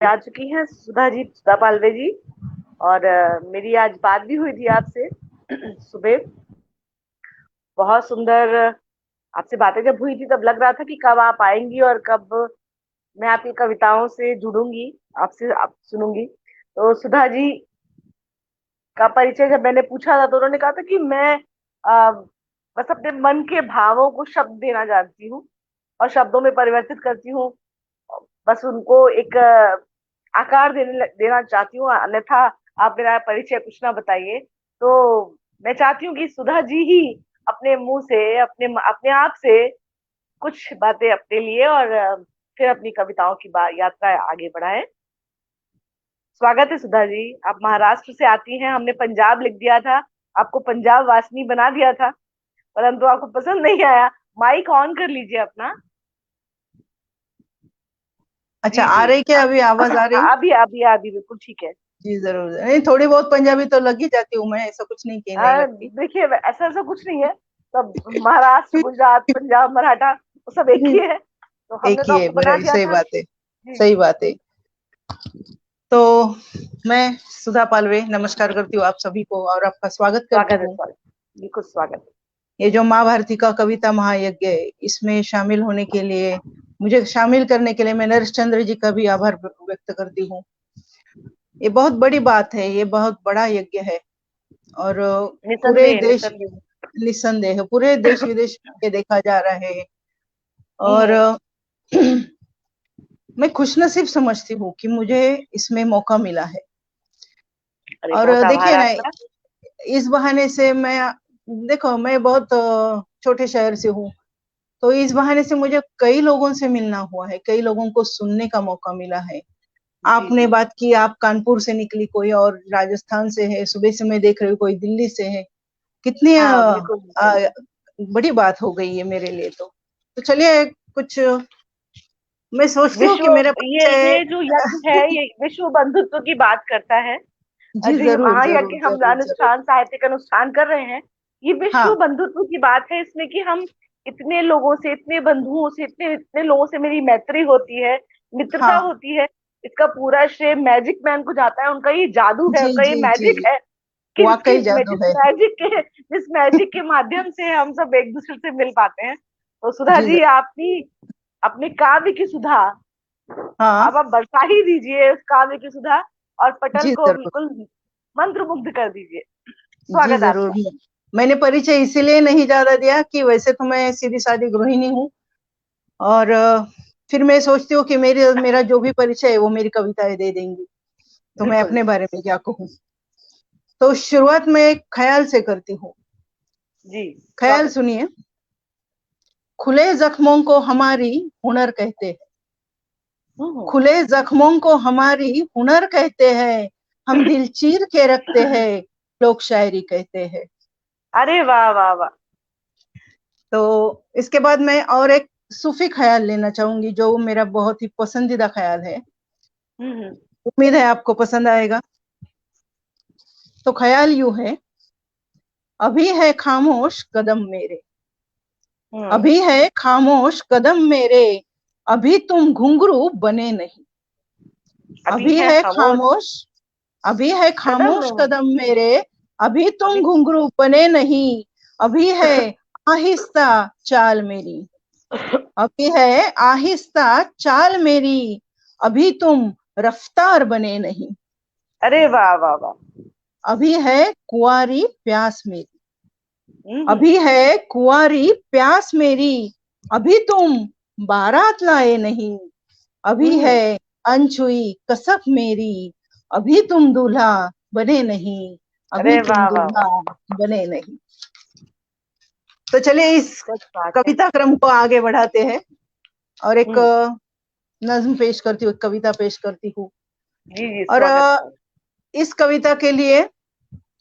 आ चुकी हैं सुधा जी, सुधा पालवे जी। और मेरी आज बात भी हुई थी आपसे सुबह। बहुत सुंदर आपसे बातें जब हुई थी तब लग रहा था कि कब आप आएंगी और कब मैं आपकी कविताओं से जुड़ूंगी, आपसे आप सुनूंगी। तो सुधा जी का परिचय जब मैंने पूछा था तो उन्होंने कहा था कि मैं अ, बस अपने मन के भावों को शब्द देना जानती हूँ और शब्दों में परिवर्तित करती हूँ। बस उनको एक आकार देना चाहती हूँ, अन्यथा आप मेरा परिचय कुछ ना बताइए। तो मैं चाहती हूँ कि सुधा जी ही अपने मुंह से, अपने अपने आप से कुछ बातें अपने लिए और फिर अपनी कविताओं की यात्रा आगे बढ़ाएं। स्वागत है सुधा जी। आप महाराष्ट्र से आती हैं, हमने पंजाब लिख दिया था, आपको पंजाब वासिनी बना दिया था, परंतु आपको पसंद नहीं आया। माइक ऑन कर लीजिए अपना। अच्छा, जी आ जी। रही क्या? अभी आवाज आ रही? अभी अभी अभी बिल्कुल ठीक है। जी जरूर। नहीं, थोड़ी बहुत पंजाबी तो लग ही जाती हूँ मैं, ऐसा कुछ नहीं कि नहीं लगती। देखिए ऐसा ऐसा कुछ नहीं है। सब महाराष्ट्र, गुजरात, पंजाब, मराठा वो सब एक ही है, तो एक हमने तो ही है, आपको बना दिया सही था। बात है। जी सही जी। बात है। तो मैं सुधा पालवे नमस्कार करती हूँ आप सभी को और आपका स्वागत करती स्वागत है, हूँ। स्वागत, बिल्कुल स्वागत है। ये जो माँ भारती का कविता महायज्ञ है, इसमें शामिल होने के लिए, मुझे शामिल करने के लिए मैं नरेश चंद्र जी का भी आभार व्यक्त करती हूँ। ये बहुत बड़ी बात है, ये बहुत बड़ा यज्ञ है। और पूरे निसंदेह देश, निसंदेह। निस्संदेह पूरे देश विदेश में देखा जा रहा है। और हम्म। मैं खुशनसीब समझती हूँ कि मुझे इसमें मौका मिला है। अरे और बहुत आभार देखिए ना, आपका। इस बहाने से मैं, देखो मैं बहुत छोटे शहर से हूँ, तो इस बहाने से मुझे कई लोगों से मिलना हुआ है, कई लोगों को सुनने का मौका मिला है। जी आपने जी। बात की, आप कानपुर से निकली, कोई और राजस्थान से है, सुबह से मैं देख रही हूँ कोई दिल्ली से है। कितनी हाँ बिल्कुल बिल्कुल। बड़ी बात हो गई है मेरे लिए। तो चलिए कुछ, मैं सोचती हूँ विश्व, कि मेरा ये परिचय। जो यज्ञ है ये विश्व बंधुत्व की बात करता है। जी जो ये जरूर जरूर महायज्ञ हम जरूर जरूर। अनुष्ठान, साहित्यिक अनुष्ठान कर रहे हैं, ये विश्व हाँ बंधुत्व की बात है। इसमें कि हम इतने लोगों से, इतने बंधुओं से, इतने इतने लोगों से मेरी मैत्री होती है, मित्रता हाँ। होती है। इसका पूरा श्रेय मैजिक मैन को जाता है। उनका ये जादू है, जी उनका ये जी जी। मैजिक है कि वाकई जादू है। जिस मैजिक के माध्यम से हम सब एक दूसरे से मिल पाते हैं। तो सुधा जी जी, आपने अपने काव्य की सुधा हाँ। अब आप बरसा ही दीजिए, उस काव्य की सुधा, और पटल जी को जरूर। बिल्कुल मंत्र मुग्ध कर दीजिए। जी स्वागत है जरूर। आपका। मैंने परिचय इसीलिए नहीं ज्यादा दिया कि वैसे तो मैं सीधी सादी गृहिणी हूँ। और फिर मैं सोचती हूँ कि मेरा जो भी परिचय है वो मेरी कविताएं दे देंगी, तो मैं बिल्कुल। अपने बारे में क्या कहूँ। तो शुरुआत में एक ख्याल से करती हूँ। जी। ख्याल स्वागत। सुनिए। खुले जख्मों को हमारी हुनर कहते हैं। हम्म। खुले जख्मों को हमारी हुनर कहते हैं। हम दिल चीर के रखते हैं, लोग शायरी कहते हैं। अरे वाह वाह वाह। तो इसके बाद मैं और एक सूफी ख्याल लेना चाहूंगी, जो मेरा बहुत ही पसंदीदा ख्याल है। हम्म। उम्मीद है आपको पसंद आएगा। तो ख्याल यूं है। अभी है खामोश कदम मेरे, हम्म। अभी है खामोश कदम मेरे, अभी तुम घुंघरू बने नहीं। अभी अभी है है खामोश खामोश, अभी है कदम खामोश में। कदम मेरे, अभी तुम अभी। घुंघरू बने नहीं। अभी है आहिस्ता चाल मेरी, अभी है आहिस्ता चाल मेरी, अभी तुम रफ्तार बने नहीं। अरे वाह वाह वाह। अभी है कुंवारी प्यास मेरी, हम्म। अभी है कुंवारी प्यास मेरी, अभी तुम बारात लाए नहीं। अभी है हम्म। अनछुई कसक मेरी, अभी तुम दूल्हा बने नहीं। अभी अरे तुम वाह वाह वाह। दूल्हा बने नहीं। तो चलिए इस सच बात है। कविता क्रम को आगे बढ़ाते हैं और एक हम्म। नज्म पेश करती हूँ, एक कविता पेश करती हूँ। जी जी, और स्वागत स्वागत। इस कविता के लिए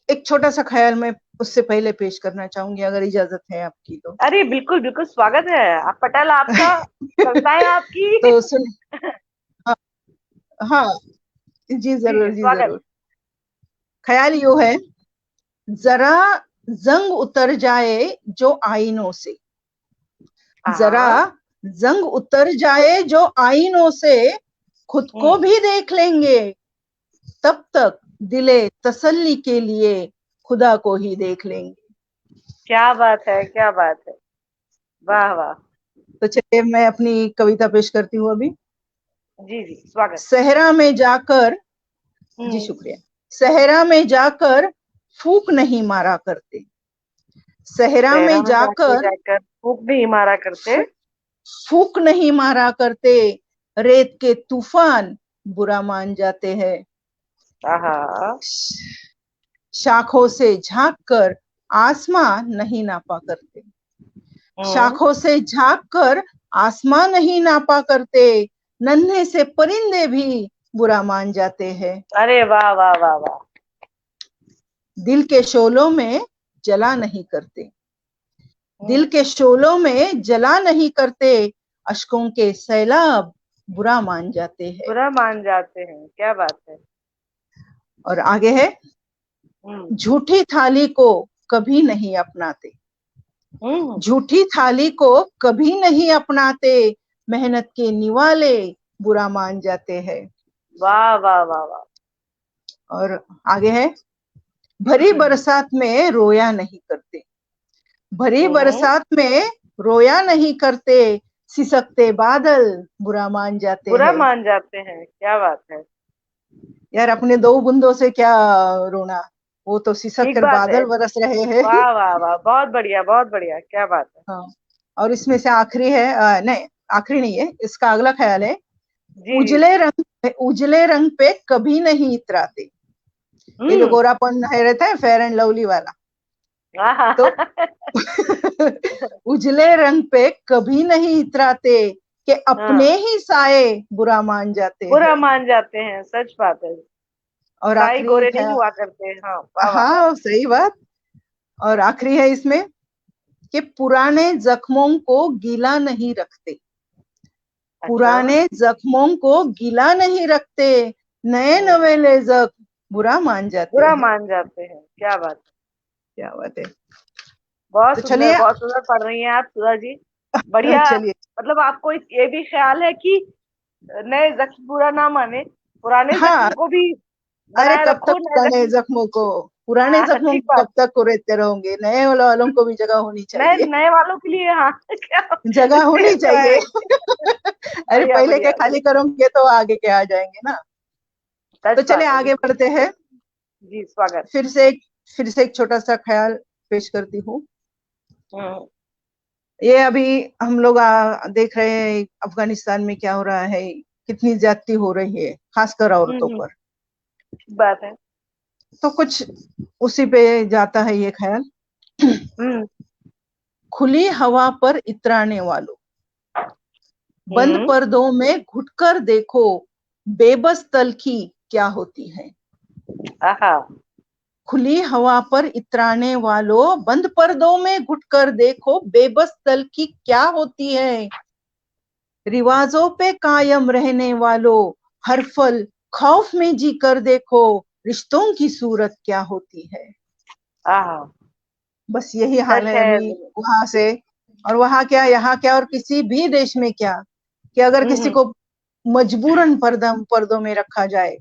एक छोटा सा ख्याल मैं उससे पहले पेश करना चाहूंगी, अगर इजाजत है आपकी तो। अरे बिल्कुल बिल्कुल स्वागत है। आप पटल आपका, कविताएं आपकी। तो सुन। हाँ, हाँ, जी जी जी, जरूर जी स्वागत। जरूर। ख्याल यूं है। जरा जंग उतर जाए जो आईनों से, जरा हाँ। जंग उतर जाए जो आईनों से, खुद को भी देख लेंगे, तब तक दिले तसल्ली के लिए खुदा को ही देख लेंगे। क्या बात है, क्या बात है, वाह वाह। तो चलिए मैं अपनी कविता पेश करती हूँ अभी। जी जी, स्वागत। सहरा में जाकर, जी शुक्रिया। सहरा में जाकर फूक नहीं मारा करते, सहरा सहरा में में जाकर जाकर जाकर फूक नहीं मारा करते। फूक नहीं मारा करते, रेत के तूफान बुरा मान जाते हैं। आहा। शाखों से झांक कर आसमां नहीं नापा करते, हम्म। शाखों से झांक कर आसमां नहीं नापा करते, नन्हे से परिंदे भी बुरा मान जाते हैं। अरे वाह वाह वाह वाह। दिल के शोलों में जला नहीं करते, दिल हम्म। के शोलों में जला नहीं करते, अश्कों के सैलाब बुरा मान जाते हैं। बुरा मान जाते हैं, क्या बात है। और आगे है, हम्म। झूठी थाली को कभी नहीं अपनाते, हम्म। झूठी थाली को कभी नहीं अपनाते, मेहनत के निवाले बुरा मान जाते हैं। वाह वाह वाह वाह। और आगे है, भरी बरसात में रोया नहीं करते, भरी हम्म। बरसात में रोया नहीं करते, सिसकते बादल बुरा मान जाते बुरा हैं। मान जाते हैं, क्या बात है। यार अपने दो बूंदों से क्या रोना, वो तो सिसक ठीक कर बात है। बादल बरस रहे हैं। वाह वाह वाह, बहुत बढ़िया बहुत बढ़िया, क्या बात है। हाँ, और इसमें से आखिरी है, नहीं आखिरी नहीं है, इसका अगला ख्याल है, जी जी जी। उजले रंग पे कभी नहीं इतराते। ये जो हम्म। गोरापन है रहता है फेयर एंड लवली वाला, आहा। तो उजले रंग पे कभी नहीं इतराते, कि अपने हाँ, ही साए बुरा मान जाते बुरा हैं। मान जाते हैं, सच बात है। और साई आखिरी गोरे नहीं ख्याल, हुआ करते, हाँ वाह वाह वाह। हाँ सही बात। और आखिरी है इसमें, कि पुराने जख्मों को गीला नहीं रखते, अच्छा। पुराने जख्मों को गीला नहीं रखते, नए हम्म। नवेले जख्म बुरा मान जाते बुरा हैं। मान जाते हैं, क्या बात है। क्या बात है। बहुत तो सुंदर, चलिए, बहुत सुंदर पढ़ रही हैं आप सुधा जी। बढ़िया। चलिए, मतलब आपको ये भी ख्याल है कि नए जख्म बुरा ना माने, पुराने हाँ, जख्म को भी अरे बनाए कब तक रखो, नए पुराने जख्म। जख्मों को, पुराने हाँ जख्मों ठीक को बात। कब तक कुरेदते रहोगे, नए वालों को भी जगह होनी नए चाहिए। नए वालों के लिए, हाँ क्या जगह होनी स्पेस बनाए चाहिए। रखिए। अरे बढ़िया पहले के बढ़िया खाली बढ़िया। करोगे तो आगे के आ जाएंगे ना। तो सच चलिए बात है, आगे बिल्कुल। बढ़ते हैं। जी, स्वागत। फिर से एक फिर से एक छोटा सा ख्याल पेश करती हूँ। हम्म। ये अभी हम लोग देख रहे हैं अफगानिस्तान में क्या हो रहा है, कितनी ज्यादती हो रही है खासकर औरतों हम्म। पर। ठीक बात है। तो कुछ उसी पे जाता है ये ख्याल। हम्म। खुली हवा पर इतराने वालों, बंद हम्म। पर्दों में घुटकर देखो, बेबस तलखी क्या होती है। आहा। खुली हवा पर इतराने वालों, बंद पर्दों में घुटकर देखो, बेबस तलखी क्या होती है। रिवाजों पे कायम रहने वालों, हर पल खौफ में जी कर देखो, रिश्तों की सूरत क्या होती है। आहा। बस यही हाल सच है है। अभी वहां से। और वहां क्या, यहाँ क्या, और किसी भी देश में क्या, कि अगर किसी हम्म। को मजबूरन पर्दों में रखा जाए,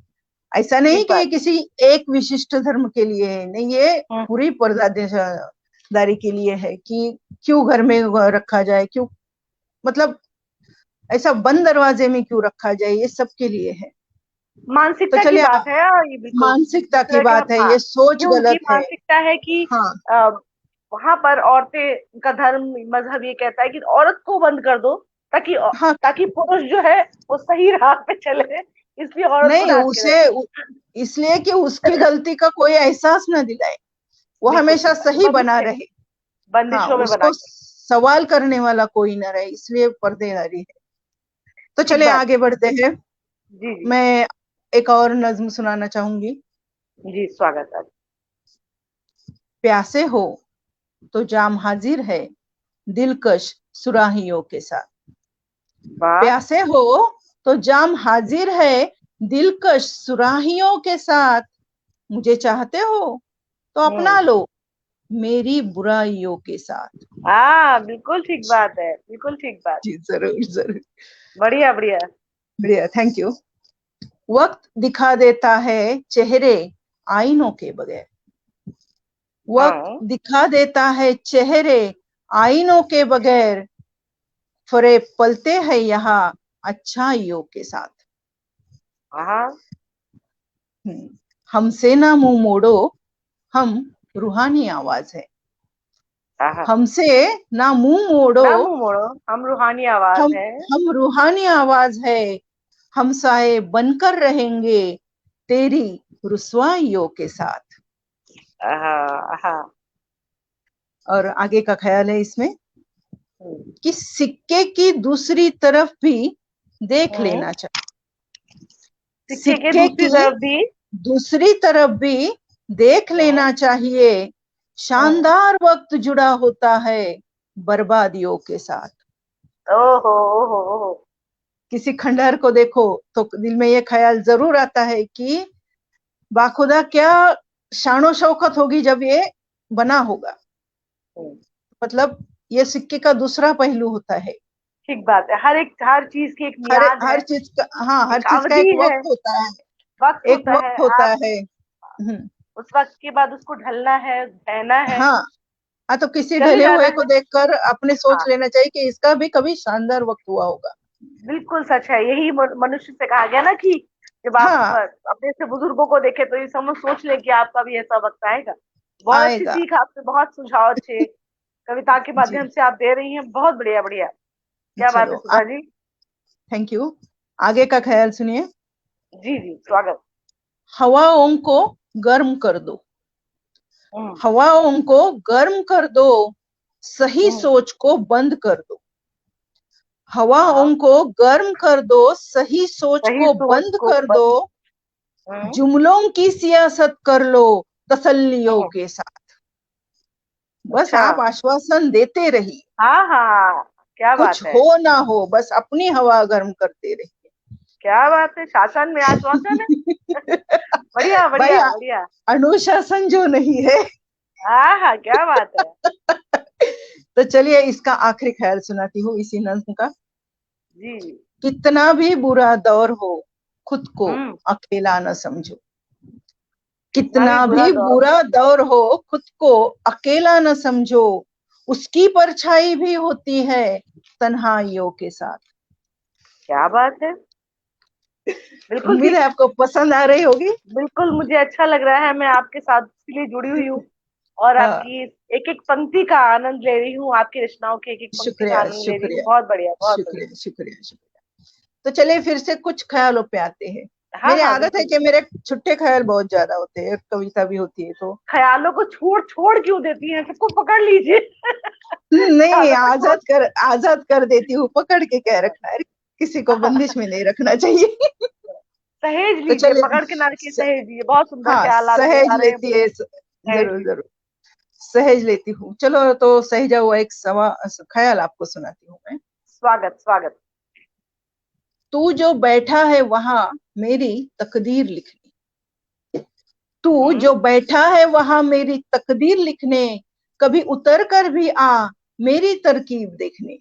ऐसा नहीं ठीक कि ये बात। किसी एक विशिष्ट धर्म के लिए है, नहीं, ये हम्म। पूरी पर्दादारी के लिए है, कि क्यों घर में रखा जाए, क्यों, मतलब ऐसा बंद दरवाजे में क्यों रखा जाए, ये सबके लिए है। तो मानसिकता की चलिए, बात है, ये बिल्कुल मानसिकता जिस की तरह के हम, बात है, हाँ, ये सोच ये उनकी गलत है। मानसिकता है कि हाँ, वहां पर औरतें का धर्म, मजहब ये कहता है कि औरत को बंद कर दो, ताकि हाँ, ताकि पुरुष जो है वो सही राह पे चले, इसलिए औरत को नहीं डाल के उसे रखे। इसलिए कि उसकी गलती का कोई एहसास न दिलाए, वो बिल्कुल हमेशा ठीक बात है, सही बना रहे। हाँ, बंदिशों में बना उसको के। सवाल करने वाला कोई न रहे, इसलिए पर्देदारी है। तो ठीक चलिए बात आगे बढ़ते हैं। है। जी जी। मैं एक और नज्म सुनाना चाहूंगी। जी, स्वागत है। प्यासे हो तो जाम हाजिर है, दिलकश सुराहियों के साथ। वाह। प्यासे हो तो जाम हाजिर है, दिलकश सुराहियों के साथ। मुझे चाहते हो तो अपना हम्म। लो, मेरी बुराइयों के साथ। हाँ, बिल्कुल ठीक बात है, बिल्कुल ठीक बात। जी जरूर जरूर। बढ़िया बढ़िया। बढ़िया, थैंक यू। वक्त दिखा देता है चेहरे आईनों के बगैर। वक्त हाँ दिखा देता है चेहरे आईनों के बगैर, फरेब पलते हैं यहाँ अच्छाइयों के साथ। हाँ हमसे ना मुंह मोड़ो, हम रूहानी आवाज है। हाँ। हमसे ना मुंह मोड़ो, ना मुंह मोड़ो, हम रूहानी आवाज हम है। हम रूहानी आवाज है। हम साए बनकर रहेंगे तेरी रुसवाइयों के साथ। हाँ हाँ। और आगे का ख्याल है इसमें कि सिक्के की दूसरी तरफ भी देख हम्म। लेना चाहिए। सिक्के के सिक्के दूसरी की तरफ भी। दूसरी तरफ भी देख हम्म। लेना चाहिए। हम्म। शानदार वक्त जुड़ा होता है बर्बादियों के साथ। ओहो ओहो ओहो। किसी खंडहर को देखो तो दिल में ये ख्याल जरूर आता है कि बाखुदा क्या शानो शौकत होगी जब ये बना होगा। हम्म, मतलब ये सिक्के का दूसरा पहलू होता है। ठीक बात है। हर चीज की एक मियाद है, हर चीज का, हाँ, हर एक चीज का अवधि एक है, वक्त होता है। वक्त एक होता है। वक्त होता आप है। उस वक्त के बाद उसको ढलना है, बहना है, हाँ हाँ, तो किसी चले ढले जाना हुए को है। देखकर अपने सोच हाँ, लेना चाहिए कि इसका भी कभी शानदार वक्त हुआ होगा। बिल्कुल सच है। यही मनुष्य से कहा गया ना कि जब आप हाँ, अपने से बुजुर्गों को देखे तो ये समझ सोच ले कि आपका भी ऐसा वक्त आएगा। बहुत अच्छी आएगा। सीख, आपसे बहुत सुझाव अच्छे कविता के जी, माध्यम से आप दे रही हैं। बहुत बढ़िया बढ़िया। क्या बात चलो है सुधा आप, जी। Thank you. आगे का ख्याल सुनिए। जी जी, स्वागत। हवाओं को गर्म कर दो, हम्म। हवाओं को गर्म कर दो, सही हम्म। सोच को बंद कर दो। हवाओं हाँ, को गर्म कर दो, सही सोच सही को सोच बंद को कर दो। बंद। हम्म। जुमलों की सियासत कर लो तसल्लियों हम्म। के साथ। बस अच्छा। आप आश्वासन देते रहिए, हाँ हाँ, क्या कुछ बात है। हो ना हो, बस अपनी हवा गर्म करते रहिए। क्या बात है, शासन में आश्वासन है। बढ़िया भाई, बढ़िया बढ़िया। अनुशासन जो नहीं है। हाँ हाँ, क्या बात है। तो चलिए इसका आखिरी ख्याल सुनाती हूँ इसी नज्म का। जी जी। कितना भी बुरा दौर हो, खुद को हम्म। अकेला न समझो। कितना कितना भी बुरा भी दौर बुरा हो। दौर हो, खुद को अकेला न समझो। उसकी परछाई भी होती है तन्हाइयों के साथ। क्या बात है। बिल्कुल उम्मीद है ठीक। आपको पसंद आ रही होगी। बिल्कुल मुझे अच्छा लग रहा है। मैं आपके साथ इसलिए जुड़ी हुई हूँ और हाँ, आपकी एक एक पंक्ति का आनंद ले रही हूँ, आपकी रचनाओं की एक एक पंक्ति का शुक्रिया आनंद ले रही हूँ। शुक्रिया बहुत बढ़िया, बहुत बढ़िया। शुक्रिया शुक्रिया शुक्रिया। तो चलिए फिर से कुछ ख्यालों पे आते हैं। हाँ मेरी हाँ, आदत है बिल्कुल। कि मेरे छुट्टे ख्याल बहुत ज्यादा होते हैं, कविता भी होती है तो। ख्यालों को छोड़ छोड़ क्यों देती हैं, सबको पकड़ लीजिए। नहीं, ख्यालों को छोड़। आजाद कर देती हूँ, पकड़ के क्या रखना है, किसी को बंदिश में नहीं रखना चाहिए। सहेज तो लीजिए, चलिए पकड़ के ना रखिए, सहेजिए। बहुत सुंदर हाँ, ख्याल आपके सहेज आ रहे हैं लेती मुझे। है, सहेज जरूर लीजिए। जरूर सहेज लेती हूँ। चलो तो सहेजा हुआ एक ख्याल आपको सुनाती हूँ मैं। स्वागत स्वागत। तू जो बैठा है वहां मेरी तकदीर लिखने, तू हम्म। जो बैठा है वहां मेरी तकदीर लिखने, कभी उतर कर भी आ मेरी तरकीब देखने।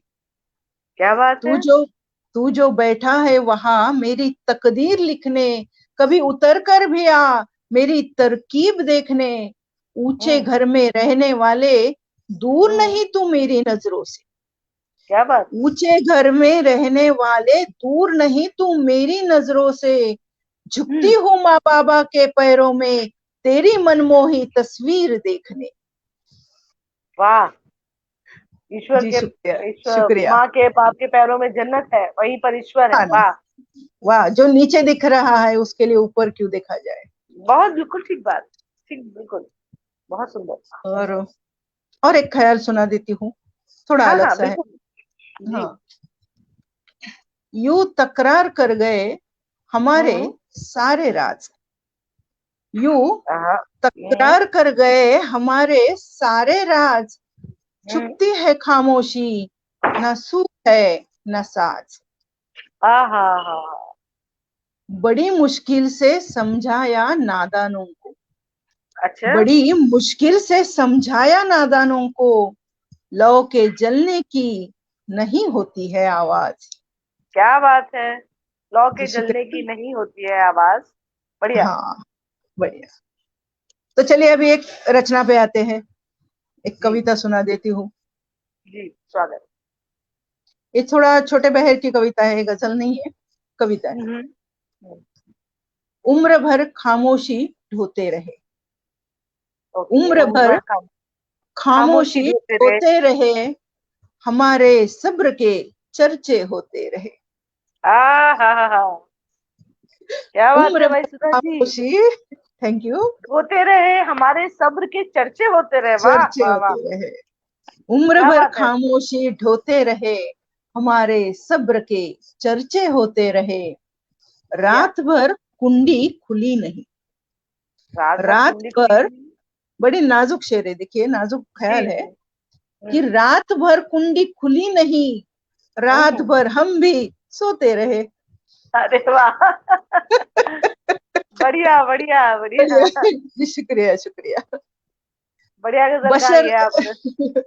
क्या बात तू है। जो तू जो बैठा है वहां मेरी तकदीर लिखने, कभी उतर कर भी आ मेरी तरकीब देखने। ऊंचे हम्म। घर में रहने वाले दूर हम्म। नहीं तू मेरी नजरों से। क्या बात। ऊंचे घर में रहने वाले दूर नहीं तू मेरी नजरों से। झुकती हम्म। हूँ माँ बाबा के पैरों में तेरी मनमोही तस्वीर देखने। वाह। ईश्वर जी के, शुक्रिया ईश्वर शुक्रिया। माँ के बाप के पैरों में जन्नत है, वहीं पर ईश्वर है। हाँ ना, वाह। वाह, जो नीचे दिख रहा है उसके लिए ऊपर क्यों देखा जाए। बहुत, बिल्कुल ठीक बात। ठीक, बिल्कुल। बहुत सुंदर। और एक ख्याल सुना देती हूँ, थोड़ा हाँ अलग हाँ, सा है। बिल्कुल। जी। हाँ, यूं तकरार कर गए हमारे हम्म। सारे राज, यूं हाँ। हम्म। तकरार कर गए हमारे सारे राज। हम्म। चुपती है खामोशी, न सूर है न साज। हाँ हाँ हाँ। बड़ी मुश्किल से समझाया नादानों को, अच्छा। बड़ी मुश्किल से समझाया नादानों को। लौ के जलने की नहीं होती है आवाज। क्या बात है। लौ जी के जलने शुक्रिया। की नहीं होती है आवाज। बढ़िया। हाँ बढ़िया। तो चलिए अभी एक रचना पे आते हैं, एक जी कविता सुना देती हूँ। जी, स्वागत। ये थोड़ा छोटे बहर की कविता है, गजल नहीं है, कविता है। हम्म। हम्म, उम्र भर खामोशी ढोते रहे, ओके, उम्र उम्र भर भर काम। खामोशी खामोशी ढोते रहे। ढोते रहे, हमारे सब्र के चर्चे होते रहे। आ हा, क्या बात उम्र है भाई भर सुधा जी। खामोशी, थैंक यू, होते रहे, हमारे सब्र के चर्चे होते रहे। वाह चर्चे वाह वाह। होते रहे। उम्र क्या भर बात है। खामोशी ढोते रहे, हमारे सब्र के चर्चे होते रहे। बढ़िया। रात भर कुंडी खुली नहीं, रात भर रात कुंडी खुली भर, नहीं। बड़ी नाजुक शेर है, देखिए नाजुक जी ख्याल है, जी। कि हम्म। रात भर कुंडी खुली नहीं, रात हम्म। भर हम भी सोते रहे। अरे वाह। बढ़िया बढ़िया बढ़िया। जी शुक्रिया शुक्रिया। बढ़िया गजल गाई बशर है आपने।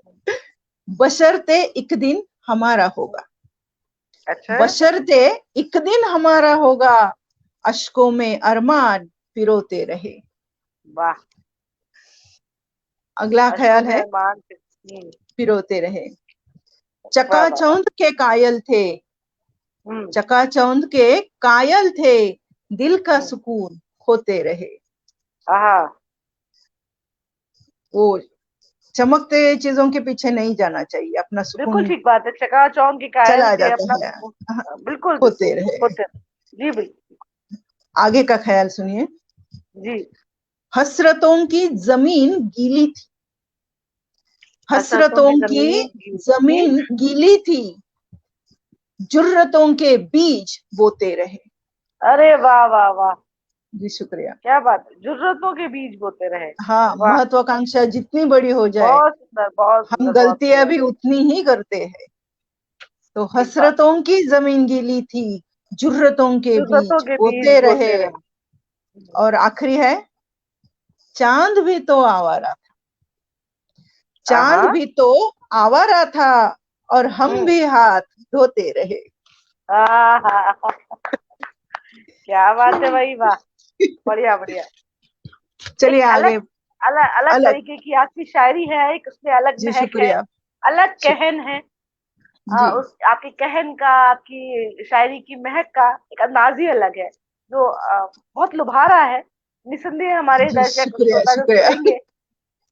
बशर्ते एक दिन हमारा होगा, अच्छा। बशर्ते एक दिन हमारा होगा, अशकों में अरमान पिरोते रहे। वाह। अगला अशकों ख्याल में है, अरमान थे। पिरोते रहे। वाह वाह वाह। चकाचौंध के कायल थे, हम्म। चकाचौंध के कायल थे, दिल का हम्म। सुकून खोते रहे। आहा। वो चमकते चीजों के पीछे नहीं जाना चाहिए, अपना बिल्कुल सुकून ठीक बात है, चकाचौंध की कायल चला थे, जाता अपना है, सुकून। बिल्कुल बिल्कुल खोते रहे। होते। जी भाई। आगे का ख्याल सुनिए। जी। हसरतों की जमीन गीली थी, हसरतों हसरतों की की जमीन गीली थी। जमीन गीली थी, जुर्रतों के बीज बोते रहे। अरे वाह वाह वाह। जी शुक्रिया। क्या बात है, जुर्रतों के बीज बोते रहे। हाँ, वाह। महत्वाकांक्षा जितनी बड़ी हो जाए, बहुत सुंदर बहुत हम सुंदर बहुत गलतियां सुंदर। भी उतनी ही करते हैं। तो ठीक बात। हसरतों की जमीन गीली थी, जुर्रतों के जुर्रतों बीज के बीज बोते बोते रहे। रहे। और आखिरी है, चांद भी तो आवारा, आहा। चांद भी तो आवारा था, और हम हम्म। भी हाथ धोते रहे। आहा। क्या बात है भाई, वाह। बढ़िया बढ़िया। चलिए एक अलग आगे। अलग अलग अलग। तरीके की आपकी शायरी है, एक उसमें अलग जी महक है, शुक्रिया। अलग शुक, कहन है। जी उस आपकी कहन का, आपकी शायरी की महक का एक अंदाज ही अलग है, जो बहुत लुभा रहा है। निसंदेह हमारे जी दर्शक शुक्रिया श्रोता जो शुक्रिया। सुनेंगे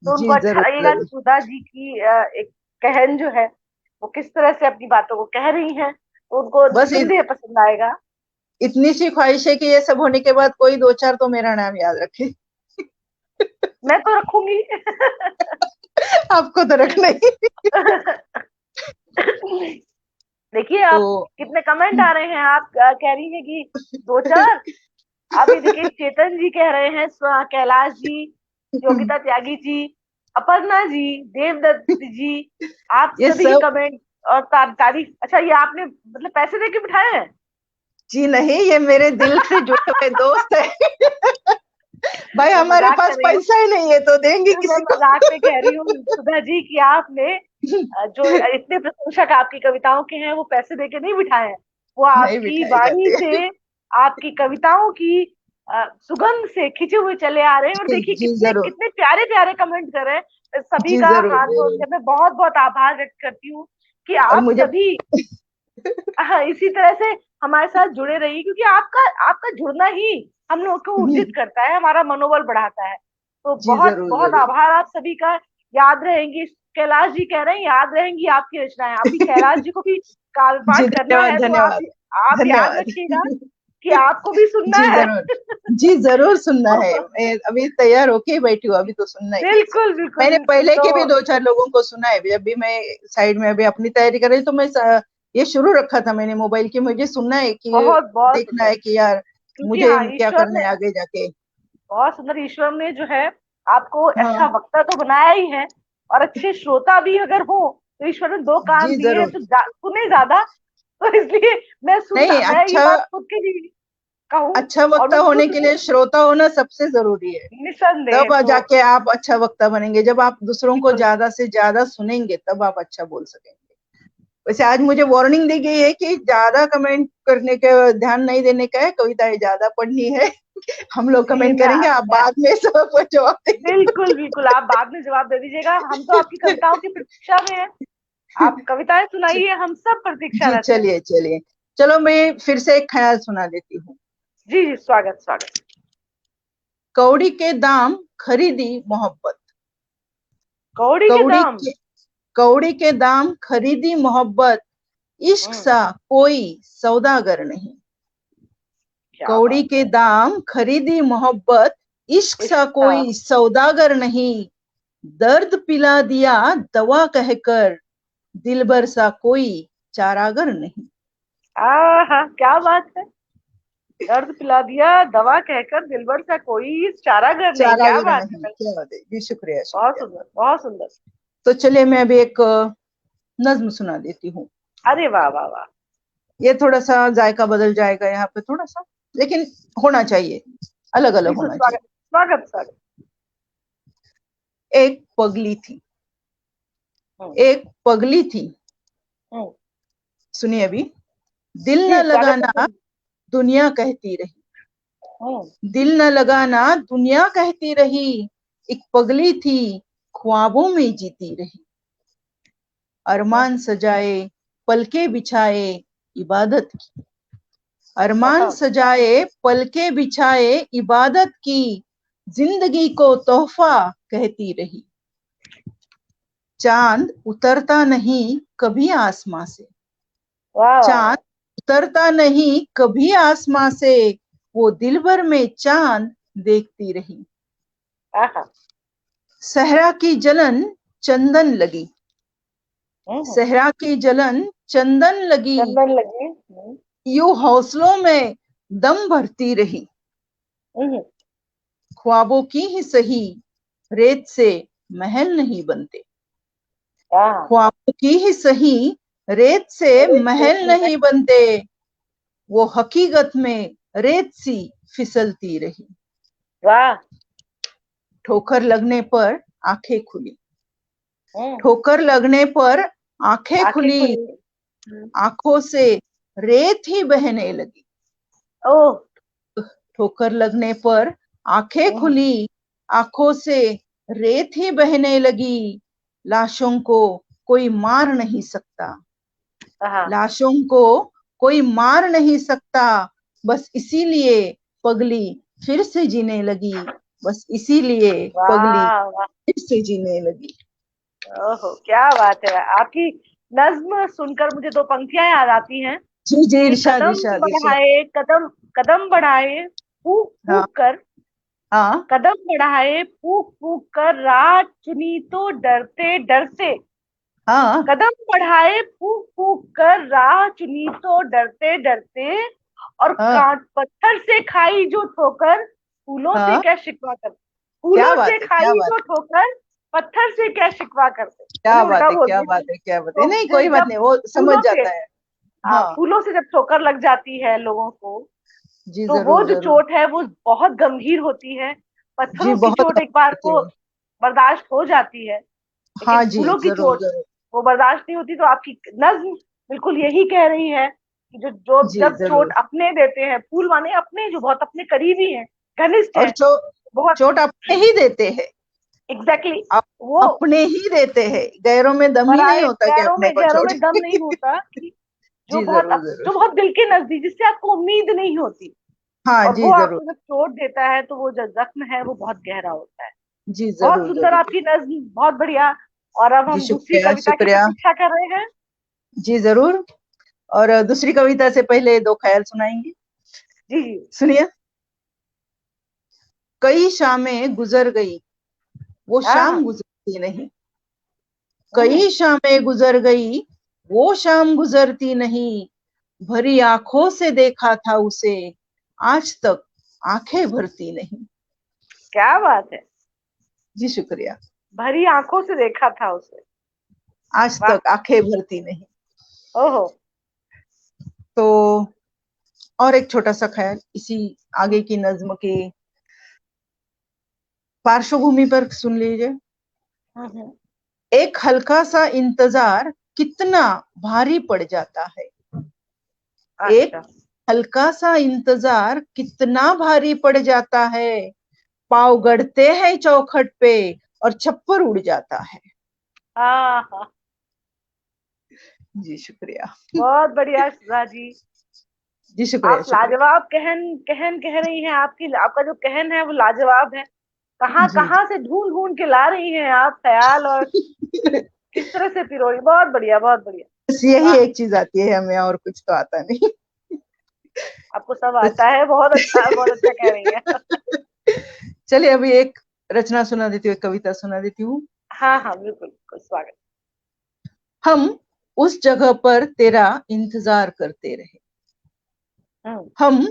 तो जी उनको अच्छा जरूर लगेगा कि जरूर। सुधा जी की एक कहन जो है वो किस तरह से अपनी बातों को कह रही हैं, तो उनको बस निसंदेह पसंद आएगा। इतनी सी ख्वाहिश है कि ये सब होने के बाद कोई दो चार तो मेरा नाम याद रखे। मैं तो रखूंगी। आपको तो रखना ही। देखिए तो आप, कितने कमेंट आ रहे हैं, आप कह रही हैं कि दो चार। अभी देखिए चेतन जी कह रहे हैं, कैलाश जी, योगिता त्यागी जी, अपर्णा जी, देवदत्त जी, आप ये सभी के सब, कमेंट और तारीफ। अच्छा, ये आपने मतलब पैसे दे के बिठाए हैं? जी नहीं, ये मेरे दिल से जुड़े हुए दोस्त है। भाई मैं हमारे मजाक पास कर रही हूँ। पैसा ही नहीं है तो देंगे मैं किसी को। मजाक में कह रही हूँ सुधा जी कि आपने जो इतने प्रशंसक आपकी कविताओं के हैं वो पैसे दे के नहीं बिठाए हैं। वो नहीं आपकी बिठाए वाणी जाते। से, आपकी कविताओं की सुगंध से खिंचे हुए चले आ रहे हैं। और जी देखिए जी कितने जरूर। कितने प्यारे प्यारे कमेंट कर रहे हैं। सभी जी का जरूर हाथ जोड़ जरूर। के मैं बहुत बहुत आभार व्यक्त करती हूँ कि और आप मुझे सभी, हाँ, इसी तरह से हमारे साथ जुड़े रहिए, क्योंकि आपका आपका जुड़ना ही हम लोग को ऊर्जित करता है, हमारा मनोबल बढ़ाता है। तो जी बहुत जरूर बहुत जरूर। आभार आप सभी का। याद रहेंगी, कैलाश जी कह रहे हैं याद रहेंगी आपकी रचनाएं। अभी कैलाश जी को भी काव्य जी पाठ करना धन्यवाद है, तो धन्यवाद। आप याद धन्यवाद। रखिएगा कि आपको भी सुनना जी है। जरूर। जी जरूर सुनना है, मैं अभी तैयार होके ही बैठी हूँ, अभी तो सुनना ही है। बिल्कुल बिल्कुल मैंने बिल्कुल। पहले तो के भी दो चार लोगों को सुना है, जब भी मैं साइड में अभी अपनी तैयारी कर रही तो मैं ये शुरू रखा था मैंने मोबाइल की, मुझे सुनना है कि बहुत बहुत देखना सुंदर, है कि यार क्योंकि मुझे हाँ, क्या ईश्वर करना ने, है आगे जाके। बहुत सुंदर, ईश्वर ने जो है आपको अच्छा हाँ। वक्ता तो बनाया ही है, और अच्छे श्रोता भी अगर हो तो ईश्वर ने दो कान जी दिए हैं, जरूर। तो सुने ज्यादा। तो इसलिए मैं सुनना, नहीं, मैं ये अच्छा, बात खुद के लिए कहूँ, अच्छा और वक्ता मैं होने खुद के लिए श्रोता होना सबसे जरूरी है। निसंदेह। तब तो जाके आप अच्छा वक्ता बनेंगे, जब आप दूसरों को बिल्कुल ज्यादा से ज्यादा सुनेंगे तब आप अच्छा बोल सकेंगे। वैसे आज मुझे वार्निंग दी गई है कि ज्यादा कमेंट करने का ध्यान नहीं देने का है, कविताएं ज्यादा पढ़नी है। हम लोग जी कमेंट करेंगे, आप मैं बाद में सब जवाब देंगे। बिल्कुल बिल्कुल, आप बाद में जवाब दे दीजिएगा, हम तो आपकी कविताओं की प्रतीक्षा में हैं। आप कविताएं सुनाइए, हम सब प्रतीक्षा जी रहते हैं। चलिए चलिए, चलो मैं फिर से एक ख्याल सुना देती हूँ। जी जी, स्वागत स्वागत। कौड़ी के दाम खरीदी मोहब्बत। कौड़ी के कौड़ी दाम। के कौड़ी के दाम खरीदी मोहब्बत, इश्क हम्म। सा कोई सौदागर नहीं। क्या कौड़ी बात के है। दाम खरीदी मोहब्बत, इश्क सा इश्क था। कोई सौदागर नहीं। दर्द पिला दिया दवा कहकर, दिलबर सा कोई चारागर नहीं। हाँ, क्या बात है। दर्द पिला दिया दवा कहकर, दिलबर सा कोई चारागर नहीं। क्या चारागर बात नहीं, है। क्या बात है जी, शुक्रिया बहुत शुक्रिया। सुंदर, बहुत सुंदर। तो चलिए मैं अभी एक नज्म सुना देती हूँ। अरे वाह वाह वाह। ये थोड़ा सा जायका बदल जाएगा यहाँ पे थोड़ा सा, लेकिन होना चाहिए, अलग अलग बिल्कुल, होना स्वागत चाहिए। स्वागत स्वागत। एक पगली थी, हम्म। एक पगली थी। हम्म। सुनिए अभी। दिल जी, न स्वागत है लगाना सुन। दुनिया कहती रही, हम्म। दिल न लगाना दुनिया कहती रही। एक पगली थी ख्वाबों में जीती रही। हम्म। अरमान सजाए पलके बिछाए इबादत की, अरमान वाह। सजाए पलके बिछाए इबादत की। जिंदगी को तोहफा कहती रही। चांद उतरता नहीं कभी आसमां से, वाह वाह चांद वाह। उतरता नहीं कभी आसमां से। वो दिल भर में चांद देखती रही। आहा। सहरा की जलन चंदन लगी, हम्म। सहरा की जलन चंदन लगी। चंदन लगे। यूं हौसलों में दम भरती रही। हम्म। ख्वाबों की ही सही रेत से महल नहीं बनते, हाँ। ख्वाबों की ही सही रेत से अरे महल नहीं बनते। वो हकीकत में रेत सी फिसलती रही। वाह। ठोकर लगने पर आंखें खुली, हम्म। ठोकर लगने पर आंखें आंखें खुली। खुली। आंखों से रेत ही बहने लगी। ओह। ठोकर लगने पर आंखें हम्म। खुली, आंखों से रेत ही बहने लगी। लाशों को कोई मार नहीं सकता, हाँ। लाशों को कोई मार नहीं सकता। बस इसीलिए पगली फिर से जीने लगी, बस इसीलिए पगली वाह वाह। फिर से जीने लगी। ओहो, क्या बात है। आपकी नज्म सुनकर मुझे दो पंक्तियां याद आती हैं जी जी, कि इरशाद कदम इरशाद इरशाद। बढ़ाए, कदम कदम बढ़ाए फूक हाँ फूक कर, हाँ कदम बढ़ाए फूक फूक कर, राह चुनी तो डरते डरते। हाँ कदम बढ़ाए फूक फूक कर, राह चुनी तो डरते डरते। और हाँ कांट पत्थर से खाई जो ठोकर, फूलों से हाँ। क्या शिकवा कर, क्या फूलों बात से है, क्या खाई बात जो है, ठोकर, पत्थर से क्या शिकवा करते। मैंने क्या बात उल्टा है, बोल क्या बात दिया। है, क्या बात है, तो नहीं कोई बात जब नहीं, वो समझ फूलों से, जाता है। हाँ फूलों से जब ठोकर लग जाती है लोगों को, जी, तो वो जरूर जो जरूर। चोट है वो बहुत गंभीर होती है। जी पत्थरों की बहुत चोट एक गंभीर बार होती को है। बर्दाश्त हो जाती है, लेकिन हाँ जी, फूलों की जरूर चोट जरूर। वो बर्दाश्त नहीं होती। तो आपकी नज्म बिल्कुल यही कह रही है कि जो जो जी जब चोट जरूर। अपने देते हैं, फूल माने अपने, जो बहुत अपने करीबी हैं, घनिष्ठ और हैं, बहुत। चोट अपने ही देते हैं, एग्जैक्टली आप वो अपने ही देते हैं, गैरों में दम ही नहीं मराए होता कि अपने को गैरों चोट। में दम नहीं होता कि जी जरूर जो जरूर। बहुत दिल के नजदीक, जिससे आपको उम्मीद नहीं होती, हाँ और जी वो जरूर। आपको जब चोट देता है तो वो जो जख्म है वो बहुत गहरा होता है। जी बहुत जरूर सुंदर जरूर। आपकी नज्म, बहुत बढ़िया। और अब जी हम दूसरी शुक्रिया कविता की शुक्रिया। प्रतीक्षा कर रहे हैं। जी जरूर। और दूसरी कविता से पहले दो ख्याल सुनाएंगे। जी जी। सुनिए। कई शामें गुजर गई वो शाम हाँ। गुजरती नहीं, हम्म। कई शामें गुजर गई वो शाम गुजरती नहीं। भरी आंखों से देखा था उसे, आज तक आंखें भरती नहीं। क्या बात है। जी शुक्रिया। भरी आंखों से देखा था उसे। आज वाह। तक आंखें भरती नहीं। ओहो। तो और एक छोटा सा ख्याल इसी हम्म। आगे की नज्म की पार्श्वभूमि पर सुन लीजिए। हम्म। एक हल्का सा इंतजार कितना भारी पड़ जाता है। एक अच्छा। हल्का सा इंतजार कितना भारी पड़ जाता है। पाँव गड़ते हैं चौखट पे और छप्पर उड़ जाता है। हाँ हाँ, जी शुक्रिया। बहुत बढ़िया सुधा जी। जी शुक्रिया आप शुक्रिया। लाजवाब कहन कहन कह रही हैं। आपकी आपका जो कहन है वो लाजवाब है। कहाँ जी कहाँ से ढूंढ ढूंढ के ला रही हैं आप ख्याल, और जी। किस तरह से पिरोई। बहुत बढ़िया, बहुत बढ़िया। बस यही वाह, एक चीज आती है हमें, और कुछ तो आता नहीं। आपको सब तो आता है। बहुत अच्छा, बहुत अच्छा कह रही हैं। चलिए अभी एक रचना सुना देती हूँ, एक कविता सुना देती हूँ। हाँ हाँ, बिल्कुल बिल्कुल, स्वागत। हम उस जगह पर तेरा इंतजार करते रहे। हम्म। हम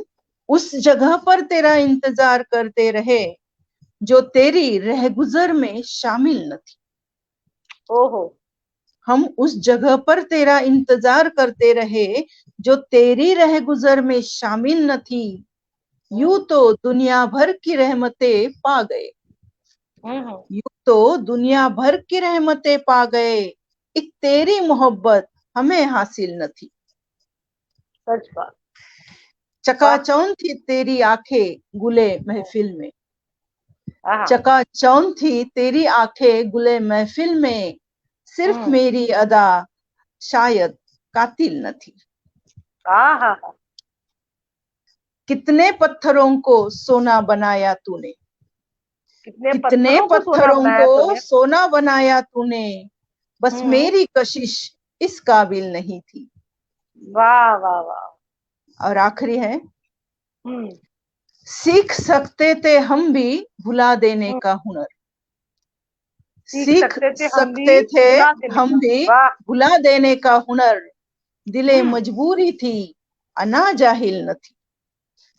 उस जगह पर तेरा इंतजार करते रहे जो तेरी रहगुजर में शामिल न थी। ओहो। हम उस जगह पर तेरा इंतजार करते रहे जो तेरी रहगुजर में शामिल न थी। यूं हम्म तो दुनिया भर की रहमतें पा गए। हम्म। यूं तो दुनिया भर की रहमतें पा गए, एक तेरी मोहब्बत हमें हासिल न थी। सच बात। वाह। चकाचौंध थी तेरी आंखें गुले महफिल में। हाँ। चकाचौंध थी तेरी आंखें गुले महफिल में, सिर्फ हम्म। मेरी अदा शायद कातिल न थी। हाँ हाँ हाँ। कितने पत्थरों को सोना बनाया तूने। कितने कितने पत्थरों को सोना पत्थरों बनाया को तूने। सोना बनाया तूने, बस हम्म। मेरी कशिश इस काबिल नहीं थी। वाह वाह वाह। और आखिरी है, हम्म सीख सकते थे हम भी भुला देने हम्म। का हुनर। सीख सीख सकते थे हम भी सकते थे भुला देने हम का। भी वाह। भुला देने का हुनर। दिले हम्म। मजबूरी थी अना जाहिल न थी।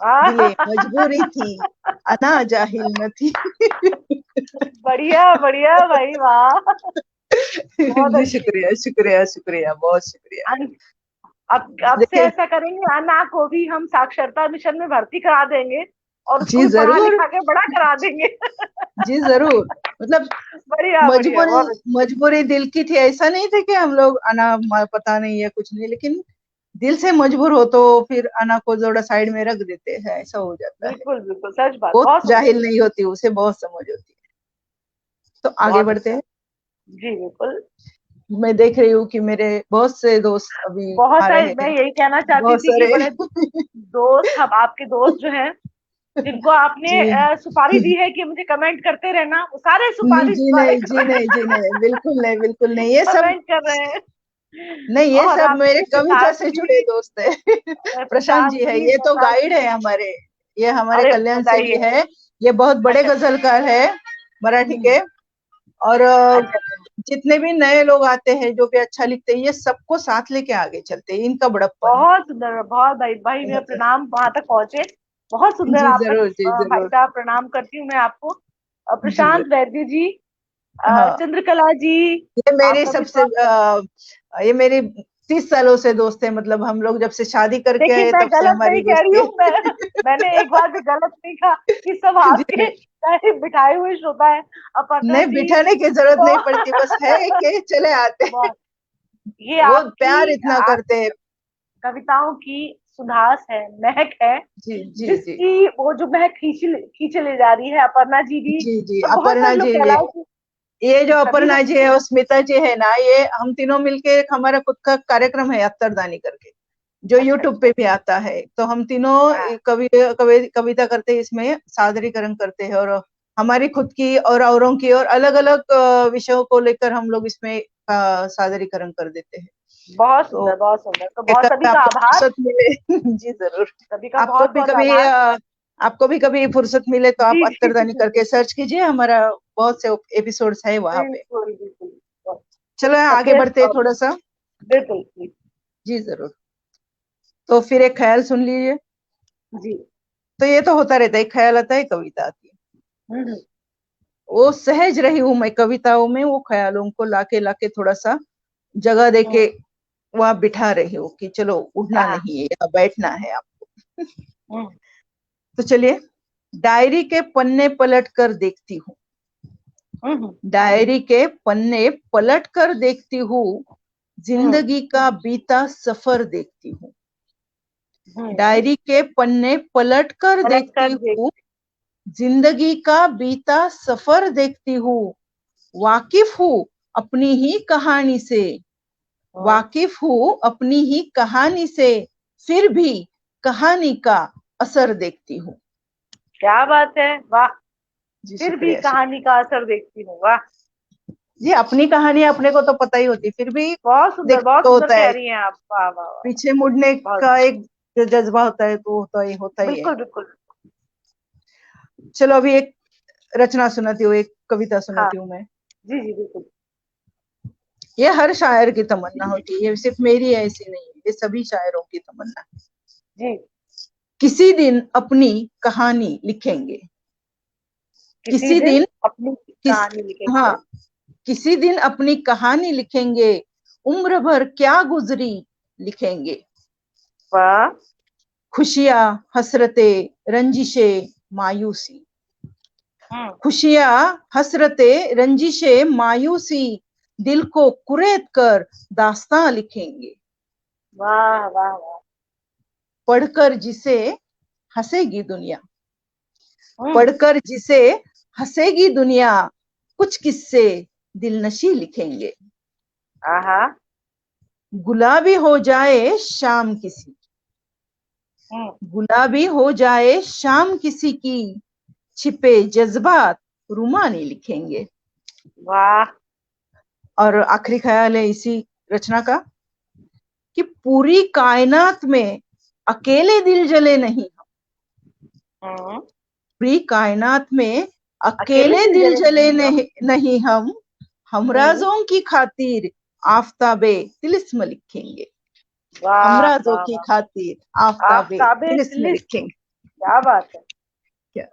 दिले आह, मजबूरी थी अना जाहिल न थी। बढ़िया बढ़िया भाई, वाह। बहुत जी अच्छी। शुक्रिया शुक्रिया शुक्रिया, बहुत शुक्रिया। अब से देखिए, ऐसा करेंगे, अन्ना को भी हम साक्षरता मिशन में भर्ती करा देंगे और उसको जी भी पढ़ा जरूर, लिखा के बड़ा करा देंगे। जी जरूर। मतलब बढ़िया बढ़िया, मजबूरी, बहुत अच्छा। मजबूरी दिल की थी, ऐसा नहीं था कि हम लोग अना पता नहीं है कुछ नहीं, लेकिन दिल से मजबूर हो तो फिर अना को थोड़ा साइड में रख देते हैं, ऐसा हो जाता है। बिल्कुल बिल्कुल, सच बात, बहुत बहुत सुंदर। जाहिल नहीं होती, उसे बहुत समझ होती है। तो आगे बहुत बढ़ते अच्छा। हैं। जी बिल्कुल। मैं देख रही हूँ कि मेरे बहुत से दोस्त अभी बहुत आ सारे, रहे मैं हैं, यही कहना चाहती बहुत थी कि सारे। बड़े दोस्त, हम आपके दोस्त जो हैं, जिनको आपने जी सुपारी दी है कि मुझे कमेंट करते रहना, वो सारे नहीं, सुपारी जी वाले नहीं, जी नहीं, जी नहीं, बिल्कुल नहीं, बिल्कुल नहीं, ये सब कमेंट कर रहे हैं। नहीं, ये और सब मेरे आपके कविता प्रशांत से जुड़े जी, दोस्त है। प्रशांत जी है, ये तो प्रशांत गाइड है जी। हमारे, ये हमारे अरे कल्याण से बताइए। भी है। ये बहुत बड़े अच्छा। गजलकार है मराठी हम्म। के। और अच्छा अच्छा। जितने भी नए लोग आते हैं जो भी अच्छा लिखते हैं, ये सबको साथ लेके आगे चलते हैं, इनका बड़प्पन है। बहुत सुंदर, बहुत भाई भाई, मेरा प्रणाम वहां तक पहुंचे। बहुत सुंदर जी आप तक। जरूर, जी भाई जरूर, साहब, प्रणाम करती हूँ मैं आपको। जी प्रशांत जरूर। वैद्य जी, हाँ, चंद्रकला जी, ये मेरी आपका भी सबसे बहुत। ये मेरी 30 सालों से दोस्त है, मतलब हम लोग जब से शादी करके देखिए, आए मैं तब से गलत हमारी नहीं कह रही दोस्ती हूँ है। मैं। मैंने एक बार भी गलत नहीं कहा कि सब जी आपके नहीं, बिठाए हुए श्रोता है। अपर्णा नहीं जी बिठाने की जरूरत तो नहीं पड़ती, बस है कि चले आते हैं। बहुत, ये वो प्यार आपकी इतना करते हैं। कविताओं की सुधास है, महक है, जी जी जी, जिसकी वो जो महक खींचे ले जा रही है अपर्णा जी भी। जी जी, और बहुत अपर्णा सारे लोग जी भी, कैलाश जी, ये जो सभी अपर्णा जी लोग। है और स्मिता जी है ना, ये हम तीनों मिलके एक हमारा खुद का कार्यक्रम है अत्तरदानी करके, जो अच्छा यूट्यूब अच्छा। पे भी आता है। तो हम तीनों हाँ। कविता करते हैं, इसमें सादरीकरण करते हैं, और हमारी खुद की और औरों की और अलग अलग विषयों को लेकर हम लोग इसमें सादरीकरण कर देते हैं। बहुत तो सुंदर, बहुत सुंदर, तो एक बहुत, सभी का आपको आभार। फुर्सत मिले। जी जरूर। सभी का आपको बहुत भी बहुत कभी आभार। आपको भी कभी फुर्सत मिले तो आप जी जी अत्तरदानी करके सर्च कीजिए, हमारा बहुत से एपिसोड्स है वहां पे। बिल्कुल बिल्कुल। चलो आगे ओके। बढ़ते हैं थोड़ा सा। बिल्कुल जी। जी जरूर। तो फिर एक ख्याल सुन लीजिए। जी। तो ये तो होता रहता है, एक ख्याल आता है, कविता आती है। हम्म वो सहज रही हूँ मैं कविताओं में, वो ख्यालों को लाके लाके थोड़ा सा जगह देके हम्म। वहां बिठा रही हूँ कि चलो उठना हाँ। नहीं है, यहाँ बैठना है आपको। हम्म तो चलिए, डायरी के पन्ने पलट कर देखती हूँ। हम्म। डायरी के पन्ने पलट कर देखती हूँ, जिंदगी का बीता सफर देखती हूँ, डायरी के पन्ने पलट कर पलट देखती कर देख। हूँ, जिंदगी का बीता सफर देखती हूँ, वाकिफ हूँ अपनी ही कहानी से, वाकिफ हूँ अपनी ही कहानी से, फिर भी कहानी का असर देखती हूँ। क्या बात है, वाह। जी फिर भी शुक्रिया शुक्रिया। कहानी का असर देखती हूँ, वाह। जी अपनी कहानी अपने को तो पता ही होती, फिर भी बहुत देखते सुंदर होता कह है, रही हैं आप, वाह वाह वाह। पीछे मुड़ने बहुत, का एक जो जज्बा होता है तो होता ही है। बिल्कुल बिल्कुल। चलो अभी एक रचना सुनाती हूँ, एक कविता हाँ, सुनाती हूँ मैं। जी जी बिल्कुल। ये हर शायर की तमन्ना होती है, ये सिर्फ मेरी ऐसी नहीं है, ये सभी शायरों की तमन्ना है। जी। किसी दिन अपनी कहानी लिखेंगे, किसी किसी दिन दिन अपनी किस कहानी लिखेंगे। हाँ, किसी दिन अपनी कहानी लिखेंगे, उम्र भर क्या गुजरी लिखेंगे, वाह। खुशियां हसरतें रंजिशें मायूसी, हम्म। खुशियां हसरतें रंजिशें मायूसी, दिल को कुरेद कर दास्तां लिखेंगे, वाह वाह वाह। पढ़कर जिसे हंसेगी दुनिया, हम्म। पढ़कर जिसे हंसेगी दुनिया, कुछ किस्से दिलनशी लिखेंगे, आहा। गुलाबी हो जाए शाम किसी, हम्म। गुलाबी हो जाए शाम किसी की, छिपे जज्बात रुमानी लिखेंगे। वाह। और आखिरी ख्याल है इसी रचना का कि पूरी कायनात में अकेले दिल जले नहीं, हम्म। पूरी कायनात में अकेले अकेले दिल दिल जले जले नहीं हम। नहीं, नहीं हम, हम्म। हमराजों की खातिर आफताबे तिलिस्म लिखेंगे, वाह हमराजों वाह की वाह। खातिर आफताबे आफ्ताबे तिलिस्म तिलिस्म, लिखेंगे। क्या बात है। क्या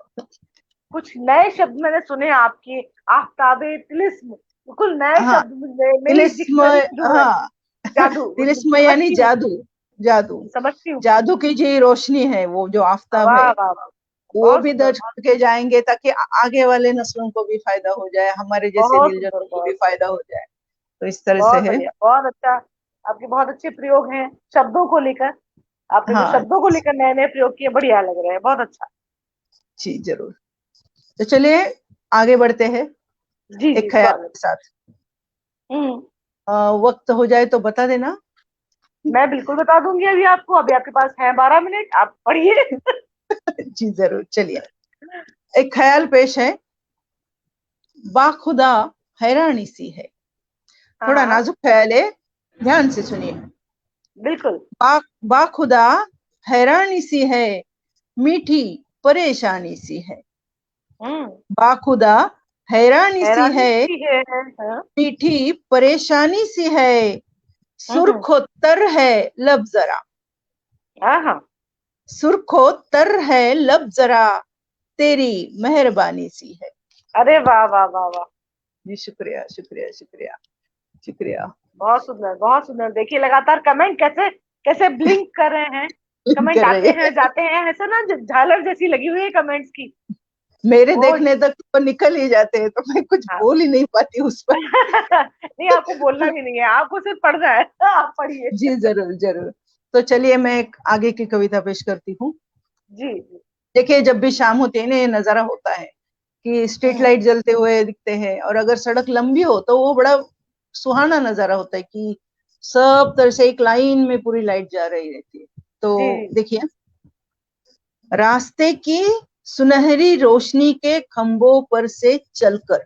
कुछ नए शब्द मैंने सुने आपके, आफ्ताबे तिलिस्म, बिल्कुल नए हाँ, शब्द मुझे मेरी तिलिस्म, डिक्शनरी में जुड़ रहे हैं। हाँ जादू, तिलिस्म यानी समझती हूँ। जादू, जादू, समझती हूँ। जादू की जी रोशनी है वो जो आफताब वाह है, वाह वाह। वो बहुत भी सुंदर, दर्ज बहुत करके जाएंगे ताकि आगे वाले नस्लों को भी फायदा हो जाए, हमारे जैसे बहुत सुंदर, दिलजनों को भी बहुत फायदा हो जाए, तो इस तरह से बहुत है। बढ़िया, बहुत अच्छा। आपके बहुत अच्छे प्रयोग हैं शब्दों को लेकर। आपने जो हाँ शब्दों को लेकर नए नए प्रयोग किए, बढ़िया लग रहे हैं, बहुत अच्छा। जी जरूर। तो चलिए आगे बढ़ते हैं जी जी, एक ख्याल स्वागत। के साथ। हम्म। वक्त हो जाए तो बता देना। मैं बिल्कुल बता दूंगी अभी आपको, अभी आपके पास है 12 मिनट, आप पढ़िए। जी जरूर, चलिए एक ख्याल पेश है। बाखुदा हैरानी सी है, हाँ थोड़ा हाँ, नाजुक ख्याल है, ध्यान से सुनिए। बिल्कुल। बाखुदा हैरानी सी है, मीठी परेशानी सी है, हम्म। बाखुदा हैरानी सी हैरानी है, सी है। हाँ। मीठी परेशानी सी है, हम्म। सुर्खो तर है लब जरा, हाँ हाँ। सुर्खो तर है लब जरा, तेरी मेहरबानी सी है। अरे वाह वाह वाह वाह। जी शुक्रिया शुक्रिया शुक्रिया शुक्रिया। बहुत सुंदर, बहुत सुंदर। देखिए लगातार कमेंट कैसे कैसे ब्लिंक कर रहे हैं। कमेंट कर आते रही हैं है, जाते हैं, ऐसा ना झालर जैसी लगी हुई है कमेंट्स की। मेरे रोज। देखने तक तो निकल ही जाते हैं, तो मैं कुछ हाँ। बोल ही नहीं पाती उस पर। नहीं, आपको बोलना भी नहीं है, आपको सिर्फ पढ़ना है। आप पढ़िए। जी जरूर जरूर। तो चलिए मैं एक आगे की कविता पेश करती हूँ। जी जी। देखिए जब भी शाम होती है ना, ये नजारा होता है कि स्ट्रीट हम्म। लाइट जलते हुए दिखते हैं, और अगर सड़क लंबी हो तो वो बड़ा सुहाना नजारा होता है कि सब तरह से एक लाइन में पूरी लाइट जा रही रहती है। जी तो जी। देखिए, रास्ते की सुनहरी रोशनी के खंभों पर से चलकर,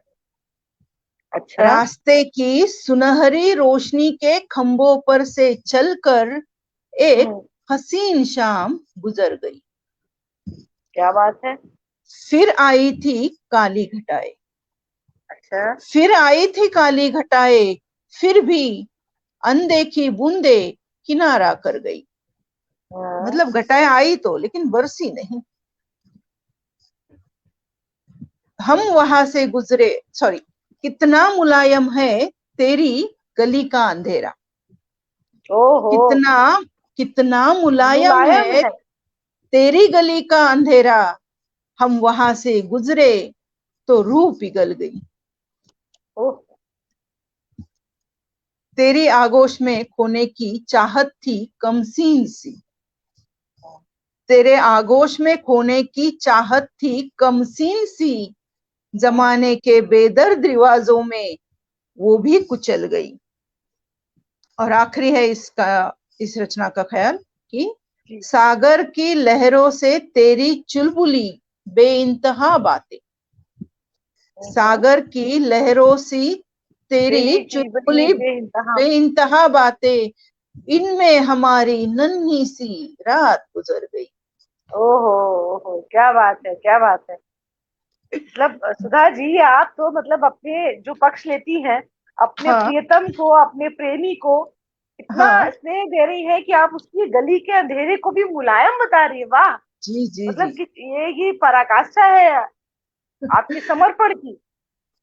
अच्छा। रास्ते की सुनहरी रोशनी के खंभों पर से चलकर एक हम्म। हसीन शाम गुजर गई, क्या बात है। फिर आई थी काली घटाएं, अच्छा। फिर आई थी काली घटाएं, फिर भी अनदेखी बूंदे किनारा कर गई। हाँ। मतलब घटाएं आई तो लेकिन बरसी नहीं। हम वहां से गुजरे, सॉरी, कितना मुलायम है तेरी गली का अंधेरा, ओहो। कितना कितना मुलायम मुलायम है है। तेरी गली का अंधेरा, हम वहां से गुजरे तो रूह पिघल गई। ओह। तेरी आगोश में खोने की चाहत थी कमसीन सी, तेरे आगोश में खोने की चाहत थी कमसीन सी, जमाने के बेदर्द रिवाजों में वो भी कुचल गई। और आखिरी है इस रचना का ख्याल कि जी। सागर की लहरों से तेरी चुलबुली बेइंतहा बातें, सागर की लहरों से तेरी तेरी चुलबुली चुलबुली बेइंतहा। बेइंतहा बातें, इनमें हमारी नन्ही सी रात गुजर गई। ओहो, ओहो, क्या बात है, क्या बात है। मतलब सुधा जी, आप तो मतलब अपने जो पक्ष लेती हैं, अपने हाँ प्रियतम को, अपने प्रेमी को इतना हाँ, स्नेह दे रही है कि आप उसकी गली के अंधेरे को भी मुलायम बता रही है। वाह। जी जी जी मतलब कि ये पराकाष्ठा है आपके समर्पण की,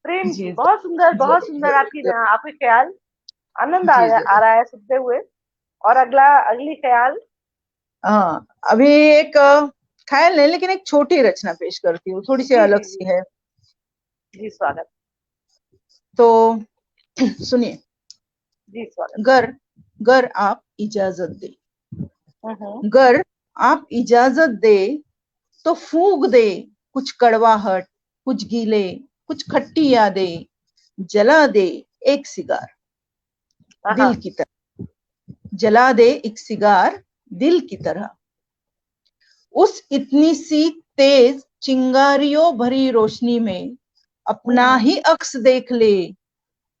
प्रेम जी, की। बहुत सुंदर, बहुत जरूर सुंदर जरूर आपकी जरूर, आपके ख्याल। आनंद जी आ जरूर। रहा है सुनते हुए। और अगली ख्याल। हाँ, अभी एक ख्याल नहीं, लेकिन एक छोटी रचना पेश करती हूँ, थोड़ी सी जी अलग जी जी सी है। जी, स्वागत। तो सुनिए। जी स्वागत। गर गर आप इजाजत दे, हम्म। गर आप इजाजत दे तो फूंक दे कुछ कड़वाहट, कुछ गीले, कुछ खट्टी यादें, जला दे एक सिगार दिल हाँ। की तरह, जला दे एक सिगार दिल की तरह, उस इतनी सी तेज चिंगारियों भरी रोशनी में अपना हम्म। ही अक्स देख ले,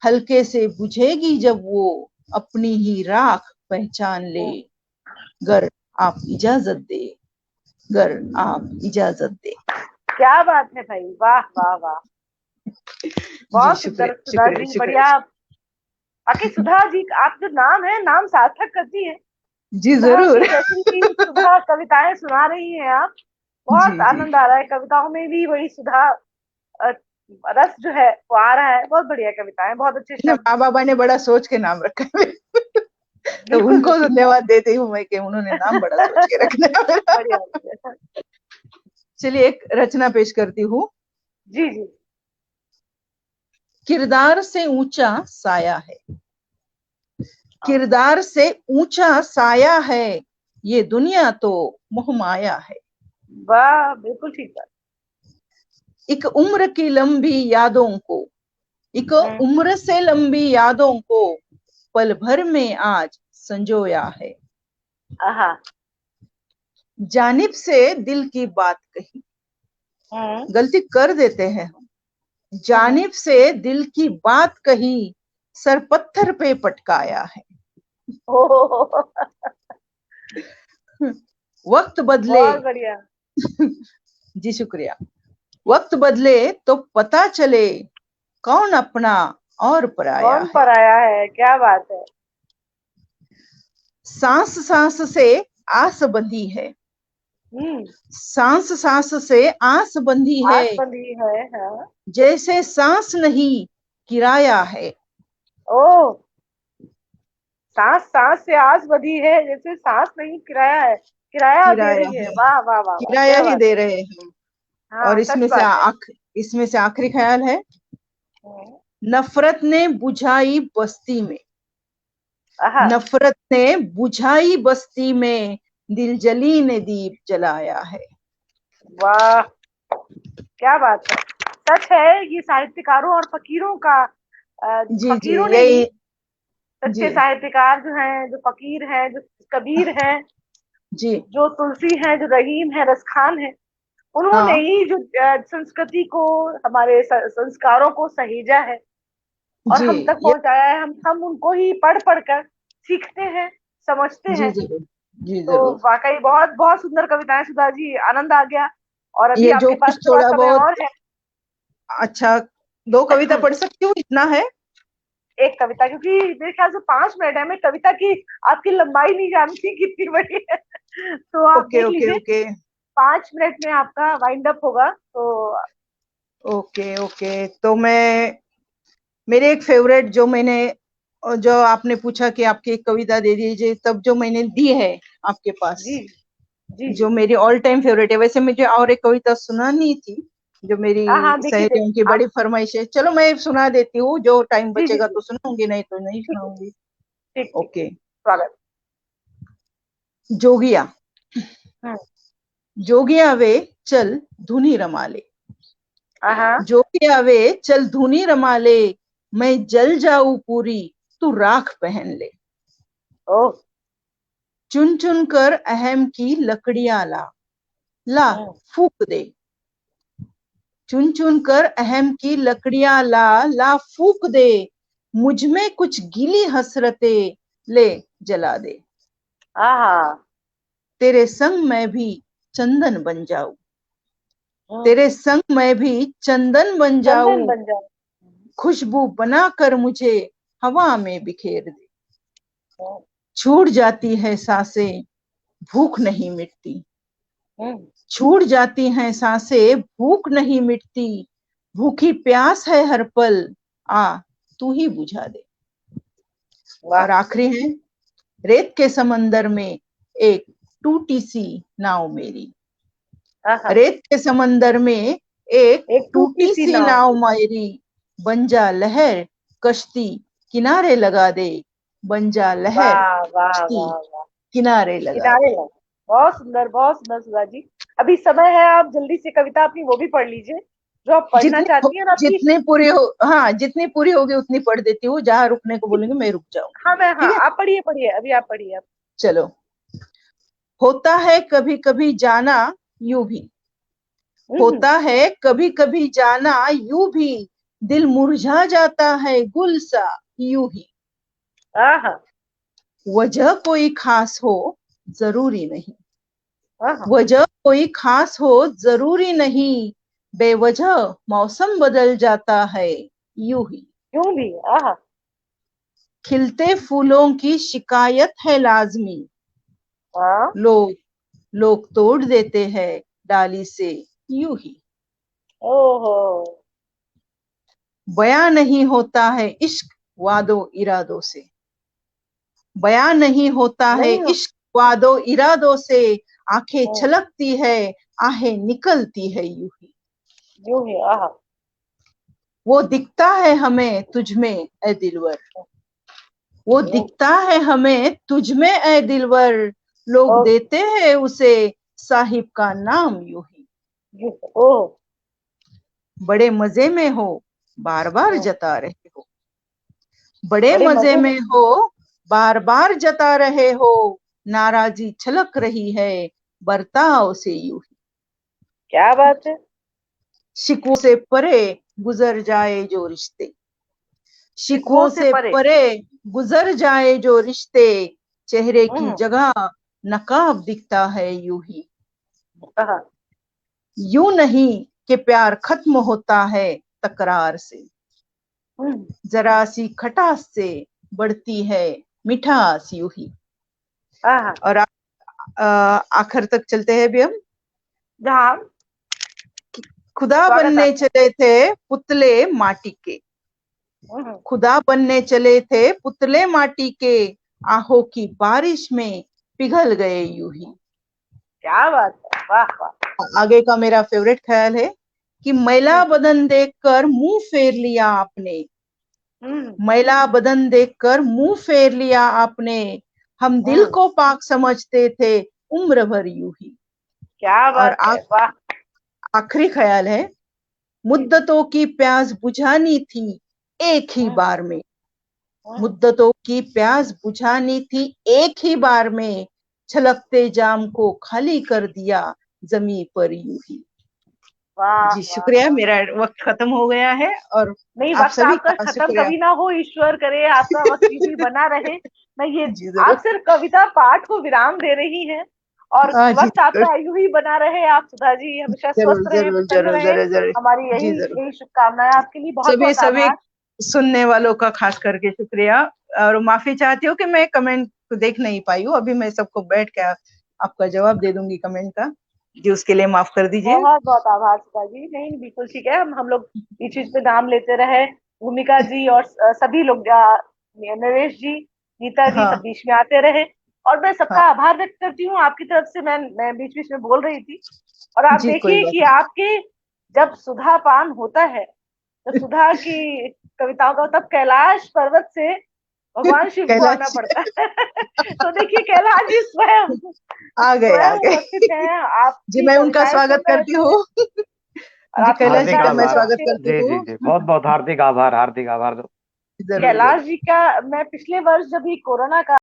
हल्के से बुझेगी जब वो अपनी ही राख पहचान ले। हम्म। गर आप इजाजत दे, गर आप इजाजत दे। क्या बात है भाई, वाह वाह वाह। जी बहुत सुंदर शुक्रिया सुधा शुक्रिया जी, बढ़िया। शुक्रिया। बाकी सुधा जी, आप जो नाम है, नाम सार्थक करती है। जी सुधा जरूर। जी जैसी की सुधा कविताएं सुना रही हैं आप। बहुत जी जी आनंद आ रहा है, कविताओं में भी वही सुधा अ, रस जो है वो आ रहा है। बहुत बढ़िया कविताएं, बहुत अच्छे अपने शब्द। माँ बाबा ने बड़ा सोच के नाम रखा है। तो बिल्कुल उनको बिल्कुल। धन्यवाद देती हूँ मैं कि उन्होंने नाम बड़ा सोच के रखा है मेरा। बढ़िया बढ़िया। चलिए एक रचना पेश करती हूँ। जी जी। किरदार से ऊंचा साया है, किरदार से ऊंचा साया है, ये दुनिया तो मोहमाया है। वाह, बिल्कुल ठीक बात। एक उम्र की लंबी यादों को, एक हम्म। उम्र से लंबी यादों को पल भर में आज संजोया है। आहा। जानिब से दिल की बात कही, हम्म। गलती कर देते हैं हम, हम्म। जानिब से दिल की बात कही, सर पत्थर पे पटकाया है। ओह, वक्त बदले, बहुत बढ़िया। जी शुक्रिया, वक्त बदले तो पता चले कौन अपना और पराया कौन है। पराया है, क्या बात है। सांस सांस से आस बंधी है, हम्म। सांस सांस से आस बंधी है, आस बंधी है, हाँ। जैसे सांस नहीं किराया है। ओह, सांस सांस से आस बंधी है, जैसे सांस नहीं किराया है, किराया दे किराया रही है। है, वाह वाह वाह वाह, किराया क्या ही बात दे है। रहे हैं। और हाँ, सच बात है। इसमें से आखिरी ख्याल है। हम्म। नफरत ने बुझाई बस्ती में, आहा। नफरत ने बुझाई बस्ती में, दिल जली ने दीप जलाया है। वाह, क्या बात है। सच है, ये साहित्यकारों और फकीरों का जी जी फकीरों ने यही। ही, जी सच्चे साहित्यकार जो हैं, जो फकीर हैं, जो कबीर हैं, जी। जो तुलसी हैं, जो रहीम है, रसखान है, उन्होंने हाँ ही जो संस्कृति को, हमारे संस्कारों को सहेजा है और जी। हम तक ये पहुंचाया है। हम उनको ही पढ़ पढ़ कर सीखते हैं, समझते जी हैं। जरूर, जी तो जरूर। वाकई बहुत बहुत सुंदर कविताएं सुधा जी, आनंद आ गया। और अभी ये जो आपके पास कुछ थोड़ा थोड़ा समय बहुत, और है। अच्छा, दो कविता पढ़ सकती हूँ, इतना है। एक कविता, क्योंकि मेरे ख्याल से 5 मिनट है, मैं कविता की आपकी लंबाई नहीं जानती कितनी बड़ी है। तो आप ओके देख ओके लीजिए, ओके 5 मिनट में आपका वाइंड अप होगा तो। Okay okay. तो मैं, मेरे एक फेवरेट जो मैंने, जो आपने पूछा कि आपकी एक कविता दे दीजिए, तब जो मैंने दी है आपके पास, जी जी जी। जो मेरी ऑल टाइम फेवरेट है, वैसे मुझे और एक कविता सुनानी थी, जो मेरी हाँ हाँ, देखिए सहेलियों की देखिए आप। बड़ी फरमाइश है। चलो मैं सुना देती हूँ, जो टाइम जी जी बचेगा जी, तो सुनाऊंगी, नहीं तो नहीं ठीक है, सुनाऊंगी। ठीक ठीक, ओके। स्वागत। जोगिया। हम्म। जोगिया वे, चल धुनी रमा ले। हाँ हाँ। जोगिया वे, चल धुनी रमा ले। मैं जल जाऊं पूरी, तू राख पहन ले। ओह। चुन चुन कर अहम की लकड़ियां ला, ला हम्म। फूक दे। चुन चुन कर अहम की लकड़ियां ला, ला फूक दे। मुझ में कुछ गीली हसरतें, ले जला दे। हाँ। तेरे संग मैं भी चंदन बन जाऊं, हम्म। तेरे संग मैं भी चंदन बन चंदन जाऊं। बन जाए। खुशबू बनाकर मुझे हवा में बिखेर दे। हम्म। छूट जाती है सांसें, भूख नहीं मिटती। हम्म। छूट जाती हैं सांसें, भूख नहीं मिटती। भूखी प्यास है हर पल, आ तू ही बुझा दे। और वाह। आखिरी है, रेत के समंदर में एक टूटी सी नाव मेरी। हाँ हाँ। रेत के समंदर में एक एक टूटी टूटी सी सी नाव। नाव मेरी। बन जा लहर कश्ती, किनारे लगा दे। बन जा लहर वाह वाह कश्ती, वाह वाह। किनारे लगा किनारे दे। लगा। बहुत सुंदर सुधा जी। अभी समय है, आप जल्दी से कविता अपनी वो भी पढ़ लीजिए जो आप पढ़ना चाहती हैं, और आपकी। जितनी पूरी हो, हाँ जितनी पूरी होगी उतनी पढ़ देती हूँ। जहां रुकने को बोलेंगे मैं रुक जाऊंगी। हाँ मैं, हाँ ठीक है। आप पढ़िए पढ़िए, अभी आप पढ़िए आप। चलो। होता है कभी कभी जाना यूं भी, हम्म। होता है कभी कभी जाना यूं भी। दिल मुरझा जाता है गुल सा यूं ही। हाँ हाँ। वजह कोई खास हो जरूरी नहीं, हाँ हाँ। वजह कोई खास हो जरूरी नहीं। बेवजह मौसम बदल जाता है यूं ही। क्यों भी। हाँ हाँ। खिलते फूलों की शिकायत है लाजमी। हाँ। लोग लोग तोड़ देते हैं डाली से यूं ही। ओहो। बयां नहीं होता है इश्क वादो इरादों से, बयां नहीं होता है नहीं हो। इश्क वादो इरादों से। आंखें हम्म। छलकती है, आहें निकलती है यूं ही। यूं ही। हाँ हाँ। वो दिखता है हमें तुझ में ए दिलवर, वो हम्म। दिखता है हमें तुझ में ए दिलवर। लोग ओह। देते हैं उसे साहिब का नाम यूं ही। ओह। बड़े मजे में हो, बार बार हम्म। जता रहे हो। बड़े बड़े मजे मजे में। में हो, बार बार जता रहे हो। नाराजी छलक रही है, बर्ताव से यूं ही। क्या बात है। शिकवों से परे गुजर जाए जो रिश्ते, शिकवों शिकवों से से परे। परे गुजर जाए जो रिश्ते। चेहरे की हम्म। जगह नकाब दिखता है यूं ही। हाँ। यूं नहीं कि प्यार खत्म होता है तकरार से, हम्म। जरा सी खटास से बढ़ती है मिठास यूं ही। हाँ हाँ। और आखिर तक चलते हैं अभी हम। जहाँ। खुदा स्वागत बनने आपका। चले थे पुतले माटी के, हम्म। खुदा बनने चले थे पुतले माटी के। आहों की बारिश में पिघल गए यूं ही। क्या बात है, वाह वाह। आगे का मेरा फेवरेट ख्याल है कि मैला हम्म। बदन देखकर मुंह फेर लिया आपने, हम्म। मैला बदन देखकर मुंह फेर लिया आपने। हम दिल हम्म। को पाक समझते थे उम्र भर यूं ही। क्या और बात है, वाह। आखिरी ख्याल है, जी जी। मुद्दतों की प्यास बुझानी थी एक ही हम्म। बार में, हम्म। मुद्दतों की प्यास बुझानी थी एक ही बार में। छलकते जाम को खाली कर दिया जमी पर यूं ही। वाह जी वाह शुक्रिया, वाह। मेरा वक्त खत्म हो गया है। और नहीं, आप वक्त सभी आपका का खत्म शुक्रिया। कभी ना हो, ईश्वर करे आपका वक्त यूं ही बना रहे। मैं ये, जी आप जरूर। सिर्फ कविता पाठ को विराम दे रही हैं, और हाँ जी वक्त जरूर, आपका यूं ही बना रहे। आप सुधा जी हमेशा जरूर स्वस्थ रहे, जरूर प्रसन्न जरूर रहे। जरूर जरूर। हमारी जी यही जरूर। यही शुभकामनाएं आपके लिए। बहुत सभी बहुत सभी आभार। सुनने वालों का खास करके शुक्रिया। और माफी चाहती हूँ कि मैं कमेंट को देख नहीं पाई हूँ। अभी मैं सबको बैठ के आपका जवाब दे दूंगी कमेंट का। जी उसके लिए माफ कर दीजिए। बहुत बहुत आभार सुधा जी। नहीं बिल्कुल ठीक है, हम लोग बीच बीच में नाम लेते रहे। भूमिका जी और सभी लोग, नरेश जी, नीता जी, सब हाँ बीच में आते रहे। और मैं सबका हाँ। आभार व्यक्त करती हूँ आपकी तरफ से। मैं बीच बीच में बोल रही थी। और आप जी कोई देखिए बात कि नहीं। आपके जब सुधा पान होता है, जब सुधा की कविताओं का, तब कैलाश पर्वत से भगवान शिव को आना कैलाश पड़ता है। तो देखिए कैलाश जी स्वयं आ गए, आ स्वयं गए। उपस्थित हैं जी, आपकी मैं उनका कविताएं स्वागत सुन रहे करती थे हूँ। और जी, आपकी कैलाश जी हार्दिक का कविताएं मैं सुन आभार। रहे स्वागत थे। करती जी जी हूँ। जी, बहुत बहुत हार्दिक आभार, हार्दिक आभार। जरूर, कैलाश जरूर। जी का मैं पिछले वर्ष जब ये कोरोना का